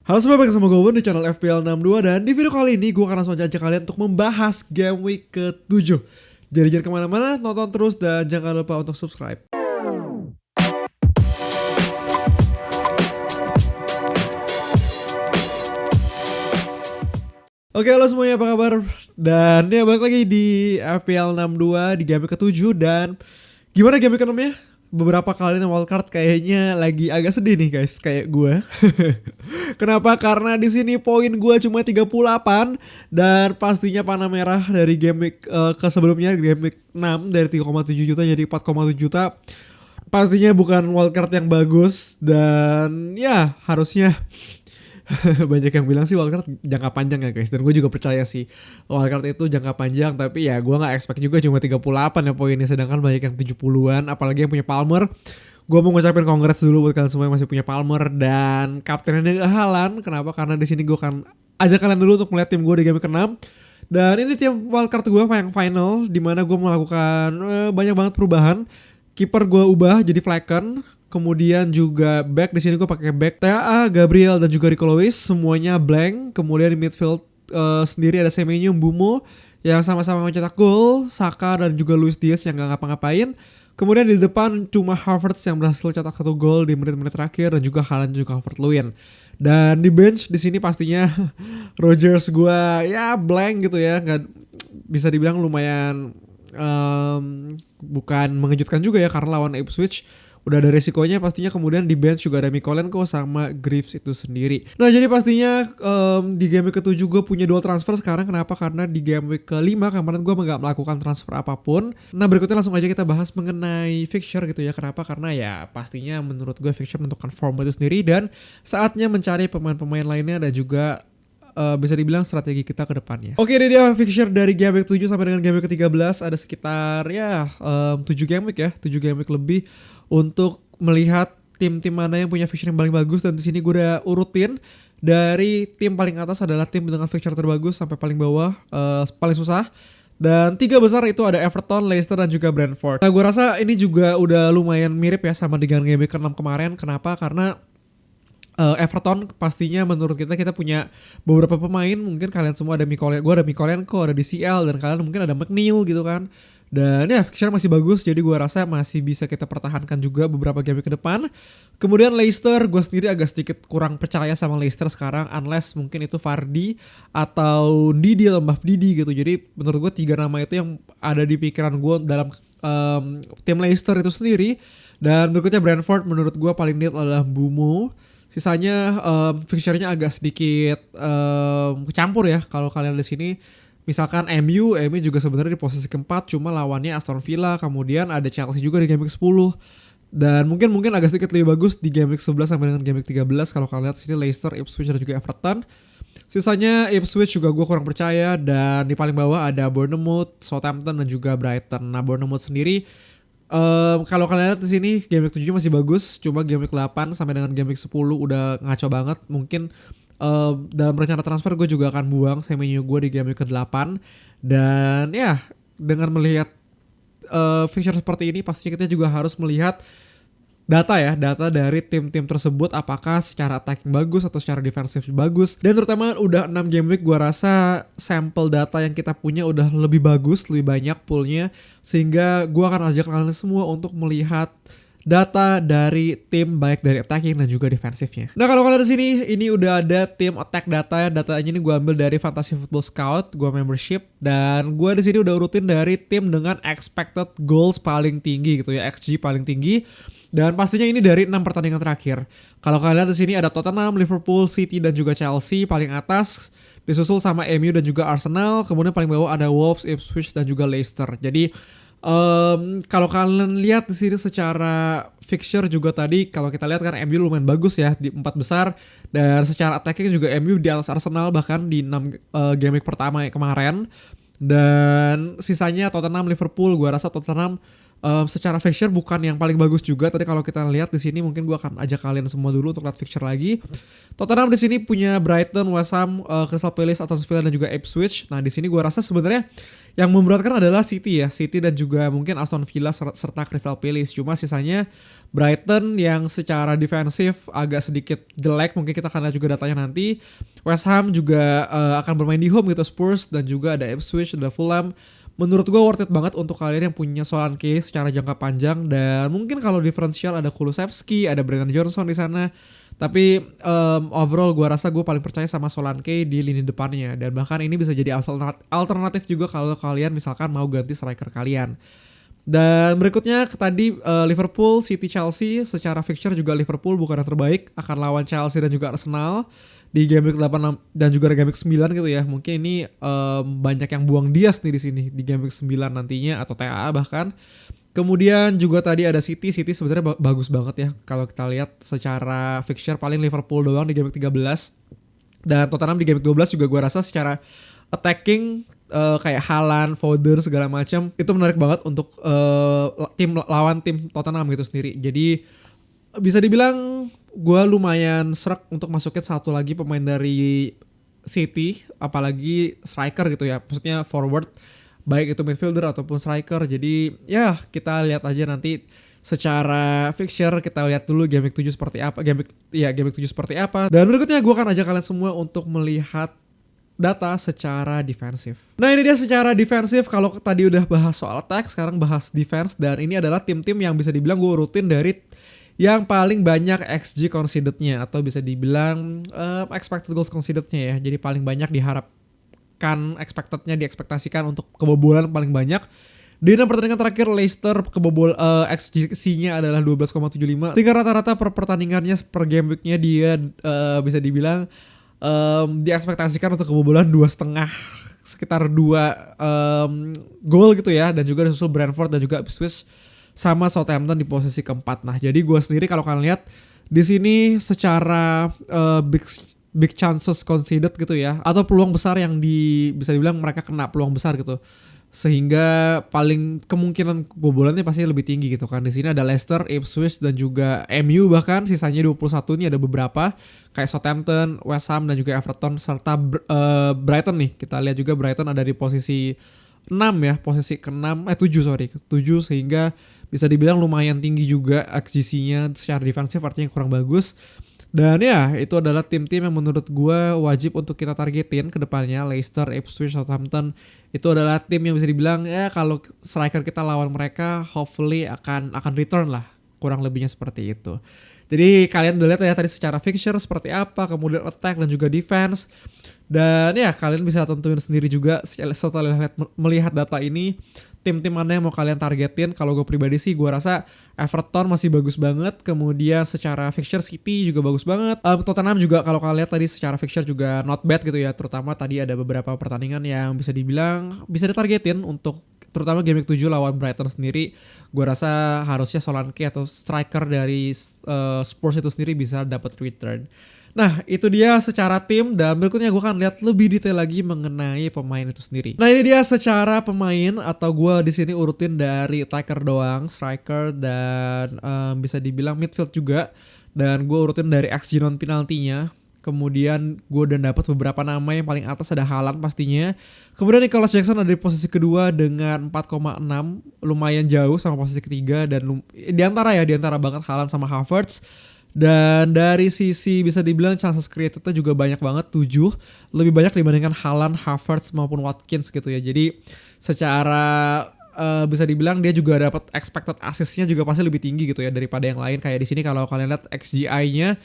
Halo semua, balik sama gue di channel FPL 62 dan di video kali ini gue akan langsung ajak kalian untuk membahas game week ke-7. Jadi jangan kemana-mana, nonton terus dan jangan lupa untuk subscribe. Oke, halo semuanya, apa kabar? Dan ya balik lagi di FPL 62 di game week ke-7 dan gimana game week ke-6-nya? Beberapa kali wildcard kayaknya lagi agak sedih nih guys, kayak gue. Kenapa? Karena di sini poin gue cuma 38 dan pastinya panah merah dari game week ke sebelumnya, game week 6 dari 3,7 juta jadi 4,7 juta. Pastinya bukan wildcard yang bagus dan ya harusnya banyak yang bilang sih wildcard jangka panjang ya guys, dan gue juga percaya sih wildcard itu jangka panjang, tapi ya gue gak expect juga cuma 38 ya poinnya, sedangkan banyak yang 70-an, apalagi yang punya Palmer. Gue mau ngucapin congrats dulu buat kalian semua yang masih punya Palmer dan kaptennya Haaland. Kenapa? Karena di sini gue akan ajak kalian dulu untuk melihat tim gue di game ke-6. Dan ini tim wildcard gue yang final, dimana gue melakukan banyak banget perubahan. Kiper gue ubah jadi Flecken. Kemudian juga back, di sini gue pakai back TAA, Gabriel dan juga Rico Lewis, semuanya blank. Kemudian di midfield sendiri ada Semenyo, Mbeumo yang sama-sama mencetak gol, Saka dan juga Luis Diaz yang gak ngapa-ngapain. Kemudian di depan cuma Havertz yang berhasil cetak 1 gol di menit-menit terakhir dan juga Haaland juga Calvert-Lewin. Dan di bench di sini pastinya Rodgers gue ya blank gitu ya, nggak bisa dibilang lumayan bukan mengejutkan juga ya karena lawan Ipswich. Udah ada resikonya pastinya. Kemudian di bench juga ada Mykolenko sama Greaves itu sendiri. Nah jadi pastinya di game week ke-7 gue punya dual transfer sekarang. Kenapa? Karena di game week ke-5 kemarin gue gak melakukan transfer apapun. Nah berikutnya langsung aja kita bahas mengenai fixture gitu ya. Kenapa? Karena ya pastinya menurut gue fixture menentukan form itu sendiri, dan saatnya mencari pemain-pemain lainnya dan juga bisa dibilang strategi kita ke depannya. Oke, ini dia fixture dari game week 7 sampai dengan game week ke-13. Ada sekitar ya 7 game week ya, 7 game week lebih untuk melihat tim-tim mana yang punya fixture yang paling bagus. Dan di sini gue udah urutin dari tim paling atas adalah tim dengan fixture terbagus sampai paling bawah paling susah. Dan 3 besar itu ada Everton, Leicester dan juga Brentford. Nah gue rasa ini juga udah lumayan mirip ya sama dengan game week ke-6 kemarin. Kenapa? Karena Everton pastinya menurut kita punya beberapa pemain. Mungkin kalian semua ada Mykolenko, gue ada Mykolenko, ada DCL, dan kalian mungkin ada McNeil gitu kan. Dan ya fixture masih bagus, jadi gue rasa masih bisa kita pertahankan juga beberapa game ke depan. Kemudian Leicester, gue sendiri agak sedikit kurang percaya sama Leicester sekarang, unless mungkin itu Vardy atau Didi atau Mbah Didi gitu. Jadi menurut gue 3 nama itu yang ada di pikiran gue dalam tim Leicester itu sendiri. Dan berikutnya Brentford, menurut gue paling need adalah Mbeumo. Sisanya fixture-nya agak sedikit kecampur ya. Kalau kalian di sini misalkan MU juga sebenarnya di posisi keempat, cuma lawannya Aston Villa, kemudian ada Chelsea juga di game week 10. Dan mungkin agak sedikit lebih bagus di game week 11 sampai dengan game week 13 kalau kalian lihat sini Leicester, Ipswich dan juga Everton. Sisanya Ipswich juga gue kurang percaya, dan di paling bawah ada Bournemouth, Southampton dan juga Brighton. Nah Bournemouth sendiri kalau kalian lihat di sini game week 7 masih bagus, cuma game week 8 sampai dengan game week 10 udah ngaco banget. Mungkin dalam rencana transfer gue juga akan buang Semenyo gue di game week ke-8. Dan ya dengan melihat fixture seperti ini pastinya kita juga harus melihat data dari tim-tim tersebut, apakah secara attacking bagus atau secara defensif bagus. Dan terutama udah 6 game week, gue rasa sampel data yang kita punya udah lebih bagus, lebih banyak poolnya, sehingga gue akan ajak kalian semua untuk melihat data dari tim baik dari attacking dan juga defensifnya. Nah kalau kalian di sini ini udah ada tim attack data. Datanya ini gue ambil dari Fantasy Football Scout, gue membership, dan gue di sini udah urutin dari tim dengan expected goals paling tinggi gitu ya, XG paling tinggi. Dan pastinya ini dari 6 pertandingan terakhir. Kalau kalian lihat di sini ada Tottenham, Liverpool, City dan juga Chelsea paling atas, disusul sama MU dan juga Arsenal. Kemudian paling bawah ada Wolves, Ipswich dan juga Leicester. Jadi kalau kalian lihat di sini secara fixture juga tadi, kalau kita lihat kan MU lumayan bagus ya di 4 besar, dan secara attacking juga MU di atas Arsenal bahkan di 6 game week pertama kemarin. Dan sisanya Tottenham, Liverpool, gue rasa Tottenham secara fixture bukan yang paling bagus juga. Tadi kalau kita lihat di sini mungkin gue akan ajak kalian semua dulu untuk lihat fixture lagi. Tottenham di sini punya Brighton, West Ham, Crystal Palace, Aston Villa dan juga Ipswich. Nah di sini gue rasa sebenarnya yang memberatkan adalah City ya, City dan juga mungkin Aston Villa serta Crystal Palace. Cuma sisanya Brighton yang secara defensif agak sedikit jelek, mungkin kita akan lihat juga datanya nanti. West Ham juga akan bermain di home gitu, Spurs dan juga ada Ipswich, ada Fulham. Menurut gue worth it banget untuk kalian yang punya Solanke secara jangka panjang, dan mungkin kalau diferensial ada Kulusevski, ada Brennan Johnson di sana. Tapi overall gue rasa gue paling percaya sama Solanke di lini depannya, dan bahkan ini bisa jadi alternatif juga kalau kalian misalkan mau ganti striker kalian. Dan berikutnya tadi Liverpool, City, Chelsea. Secara fixture juga Liverpool bukan yang terbaik, akan lawan Chelsea dan juga Arsenal di game week 8 dan juga game week 9 gitu ya. Mungkin ini banyak yang buang Dias nih di sini di game week 9 nantinya, atau TAA bahkan. Kemudian juga tadi ada City sebenarnya bagus banget ya kalau kita lihat secara fixture, paling Liverpool doang di game week 13. Dan Tottenham di game week 12 juga gue rasa secara attacking kayak Haaland, Foden segala macam itu menarik banget untuk lawan tim Tottenham gitu sendiri. Jadi bisa dibilang gue lumayan serak untuk masukin satu lagi pemain dari City, apalagi striker gitu ya, maksudnya forward, baik itu midfielder ataupun striker. Jadi ya kita lihat aja nanti secara fixture, kita lihat dulu game week 7 seperti apa, game week 7 seperti apa. Dan berikutnya gue akan ajak kalian semua untuk melihat data secara defensif. Nah ini dia secara defensif. Kalau tadi udah bahas soal attack, sekarang bahas defense. Dan ini adalah tim-tim yang bisa dibilang gue urutin dari yang paling banyak XG conceded-nya, atau bisa dibilang expected goals conceded-nya ya. Jadi paling banyak diharapkan, expected-nya diekspektasikan untuk kebobolan paling banyak. Di 6 pertandingan terakhir Leicester XG-nya adalah 12,75. Tingkat rata-rata per pertandingannya per game week-nya dia bisa dibilang diekspektasikan untuk kebobolan 2,5, sekitar 2 gol gitu ya. Dan juga disusul Brentford dan juga Ipswich sama Southampton di posisi keempat. Nah jadi gue sendiri kalau kalian lihat di sini secara big chances conceded gitu ya, atau peluang besar yang bisa dibilang mereka kena peluang besar gitu, sehingga paling kemungkinan kebobolannya pasti lebih tinggi gitu kan. Di sini ada Leicester, Ipswich dan juga MU, bahkan sisanya 21 ini ada beberapa kayak Southampton, West Ham dan juga Everton serta Brighton nih. Kita lihat juga Brighton ada di posisi 6 ya, posisi ke-6 7, sehingga bisa dibilang lumayan tinggi juga XGC-nya secara defensif, artinya kurang bagus. Dan ya itu adalah tim-tim yang menurut gue wajib untuk kita targetin ke depannya. Leicester, Ipswich, Southampton itu adalah tim yang bisa dibilang ya kalau striker kita lawan mereka hopefully akan return lah, kurang lebihnya seperti itu. Jadi kalian udah lihat ya tadi secara fixture seperti apa, kemudian attack dan juga defense. Dan ya kalian bisa tentuin sendiri juga setelah melihat data ini tim-tim mana yang mau kalian targetin. Kalau gue pribadi sih gue rasa Everton masih bagus banget. Kemudian secara fixture City juga bagus banget. Tottenham juga kalau kalian lihat tadi secara fixture juga not bad gitu ya. Terutama tadi ada beberapa pertandingan yang bisa dibilang bisa ditargetin untuk terutama game week 7 lawan Brighton sendiri. Gue rasa harusnya Solanke atau striker dari Spurs itu sendiri bisa dapat return. Nah itu dia secara tim, dan berikutnya gue akan lihat lebih detail lagi mengenai pemain itu sendiri. Nah ini dia secara pemain, atau gue di sini urutin dari attacker doang, striker dan bisa dibilang midfield juga. Dan gue urutin dari XG non penaltinya. Kemudian gue udah dapat beberapa nama. Yang paling atas ada Haaland pastinya. Kemudian Nicholas Jackson ada di posisi kedua dengan 4,6, lumayan jauh sama posisi ketiga, dan diantara banget Haaland sama Havertz. Dan dari sisi bisa dibilang chances creatednya juga banyak banget, 7, lebih banyak dibandingkan Haaland, Havertz maupun Watkins gitu ya. Jadi secara bisa dibilang dia juga dapat expected assist-nya juga pasti lebih tinggi gitu ya daripada yang lain. Kayak di sini kalau kalian lihat XGI-nya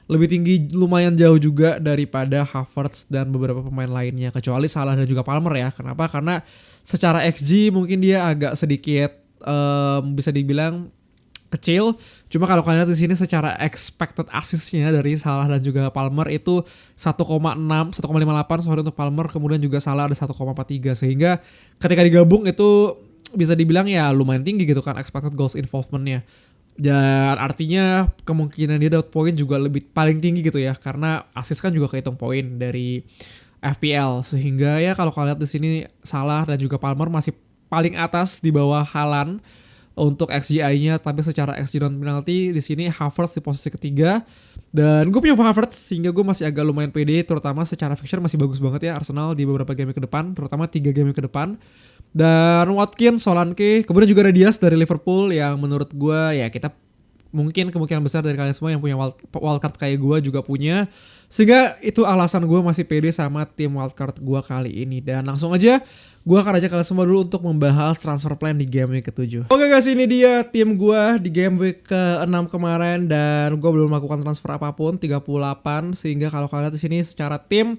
lebih tinggi, lumayan jauh juga daripada Havertz dan beberapa pemain lainnya, kecuali Salah dan juga Palmer ya. Kenapa? Karena secara XG mungkin dia agak sedikit bisa dibilang kecil. Cuma kalau kalian lihat di sini secara expected assist-nya dari Salah dan juga Palmer itu 1,58 untuk Palmer, kemudian juga Salah ada 1,43, sehingga ketika digabung itu bisa dibilang ya lumayan tinggi gitu kan expected goals involvement-nya. Dan artinya kemungkinan dia dapat poin juga paling tinggi gitu ya, karena assist kan juga kehitung poin dari FPL, sehingga ya kalau kalian lihat di sini Salah dan juga Palmer masih paling atas di bawah Haaland untuk XGI-nya, tapi secara XG non penalti di sini Havertz di posisi ketiga. Dan gue punya Havertz sehingga gue masih agak lumayan pede, terutama secara fixture masih bagus banget ya Arsenal di beberapa game ke depan, terutama 3 game ke depan. Dan Watkins, Solanke, kemudian juga ada Diaz dari Liverpool yang menurut gue ya kita mungkin kemungkinan besar dari kalian semua yang punya wildcard kayak gue juga punya. Sehingga itu alasan gue masih pede sama tim wildcard gue kali ini. Dan langsung aja gue akan ajak kalian semua dulu untuk membahas transfer plan di game week ke-7. Oke guys, ini dia tim gue di game week ke-6 kemarin. Dan gue belum melakukan transfer apapun, 38. Sehingga kalau kalian lihat di sini secara tim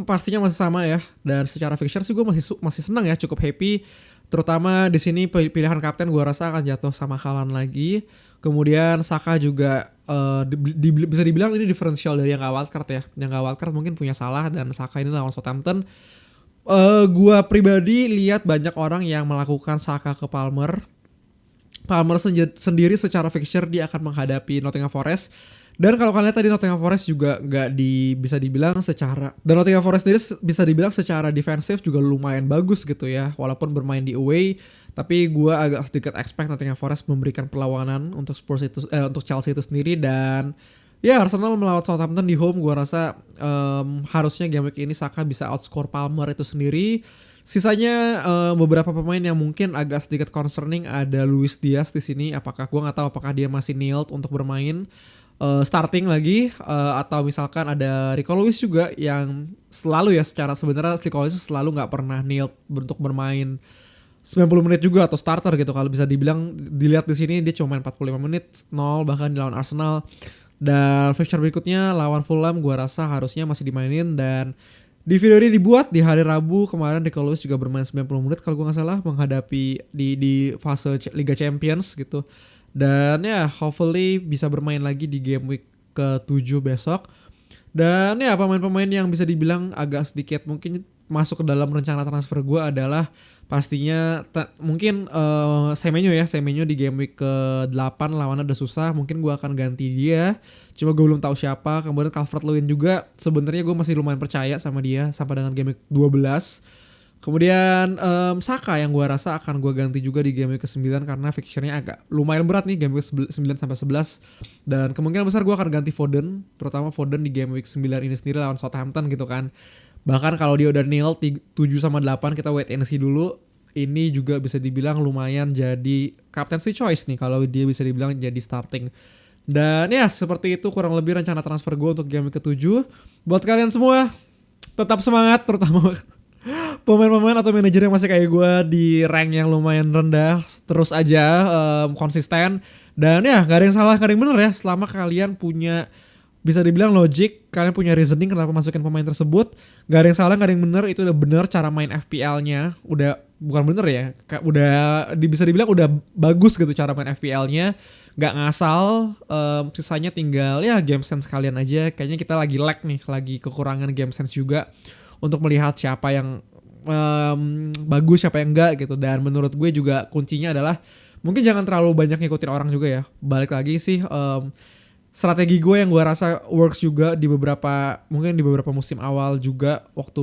pastinya masih sama ya. Dan secara fixture sih gue masih senang ya, cukup happy. Terutama di sini pilihan kapten gue rasa akan jatuh sama Haaland lagi. Kemudian Saka juga bisa dibilang ini diferensial dari yang gak wildcard ya. Yang gak wildcard mungkin punya Salah dan Saka ini lawan Southampton. Gue pribadi lihat banyak orang yang melakukan Saka ke Palmer. Palmer sendiri secara fixture dia akan menghadapi Nottingham Forest. Dan kalau kalian lihat tadi Nottingham Forest juga bisa dibilang secara, dan Nottingham Forest sendiri bisa dibilang secara defensif juga lumayan bagus gitu ya, walaupun bermain di away. Tapi gue agak sedikit expect Nottingham Forest memberikan perlawanan untuk Spurs itu, untuk Chelsea itu sendiri. Dan ya Arsenal melawan Southampton di home, gue rasa harusnya game week ini Saka bisa outscore Palmer itu sendiri. Sisanya beberapa pemain yang mungkin agak sedikit concerning ada Luis Diaz di sini. Gue nggak tahu apakah dia masih nailed untuk bermain starting lagi, atau misalkan ada Rico Lewis juga yang selalu ya sebenarnya Rico Lewis selalu nggak pernah nailed untuk bermain 90 menit juga atau starter gitu. Kalau bisa dibilang dilihat di sini dia cuma main 45 menit 0 bahkan di lawan Arsenal. Dan fixture berikutnya lawan Fulham gue rasa harusnya masih dimainin. Dan di video ini dibuat di hari Rabu kemarin, Rico Lewis juga bermain 90 menit kalau gue nggak salah menghadapi di fase Liga Champions gitu. Dan ya hopefully bisa bermain lagi di game week ke-7 besok. Dan ya pemain-pemain yang bisa dibilang agak sedikit mungkin masuk ke dalam rencana transfer gue adalah pastinya mungkin Semenyo di game week ke-8 lawannya udah susah, mungkin gue akan ganti dia, cuma gue belum tahu siapa. Kemudian Calvert-Lewin juga sebenarnya gue masih lumayan percaya sama dia sampai dengan game week 12. Kemudian Saka yang gue rasa akan gue ganti juga di game week ke-9 karena fixture-nya agak lumayan berat nih game week 9 sampai 11. Dan kemungkinan besar gue akan ganti Foden, terutama Foden di game week 9 ini sendiri lawan Southampton gitu kan. Bahkan kalau dia udah nail 7 sama 8 kita wait and see dulu. Ini juga bisa dibilang lumayan jadi captaincy choice nih kalau dia bisa dibilang jadi starting. Dan ya seperti itu kurang lebih rencana transfer gue untuk game week ke-7. Buat kalian semua tetap semangat, terutama pemain-pemain atau manajer yang masih kayak gue di rank yang lumayan rendah, terus aja konsisten. Dan ya gak ada yang salah, gak ada yang bener ya, selama kalian punya bisa dibilang logic, kalian punya reasoning kenapa masukin pemain tersebut. Gak ada yang salah, gak ada yang bener, itu udah bener cara main FPL-nya. Udah bukan bener ya, udah bisa dibilang udah bagus gitu cara main FPL-nya. Gak ngasal, sisanya tinggal ya game sense kalian aja. Kayaknya kita lagi lag nih, lagi kekurangan game sense juga untuk melihat siapa yang bagus, siapa yang enggak gitu. Dan menurut gue juga kuncinya adalah mungkin jangan terlalu banyak ngikutin orang juga ya. Balik lagi sih strategi gue yang gue rasa works juga di beberapa musim awal juga waktu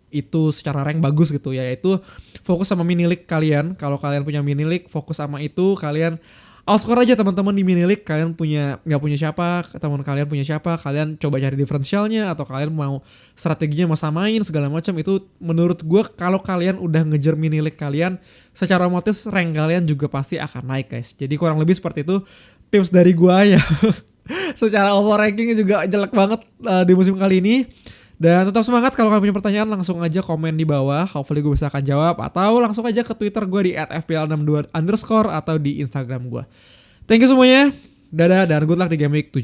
itu secara rank bagus gitu ya, yaitu fokus sama mini league kalian. Kalau kalian punya mini league, fokus sama itu, kalian outscore aja teman-teman di mini league. Kalian nggak punya siapa, teman kalian punya siapa, kalian coba cari diferensialnya, atau kalian mau strateginya mau samain segala macam. Itu menurut gue kalau kalian udah ngejar mini league kalian, secara otomatis rank kalian juga pasti akan naik guys. Jadi kurang lebih seperti itu tips dari gue ya. Secara over rankingnya juga jelek banget di musim kali ini. Dan tetap semangat, kalau kalian punya pertanyaan langsung aja komen di bawah, hopefully gue bisa akan jawab, atau langsung aja ke Twitter gue di @fpl62_ atau di Instagram gue. Thank you semuanya, dadah dan good luck di game week 7.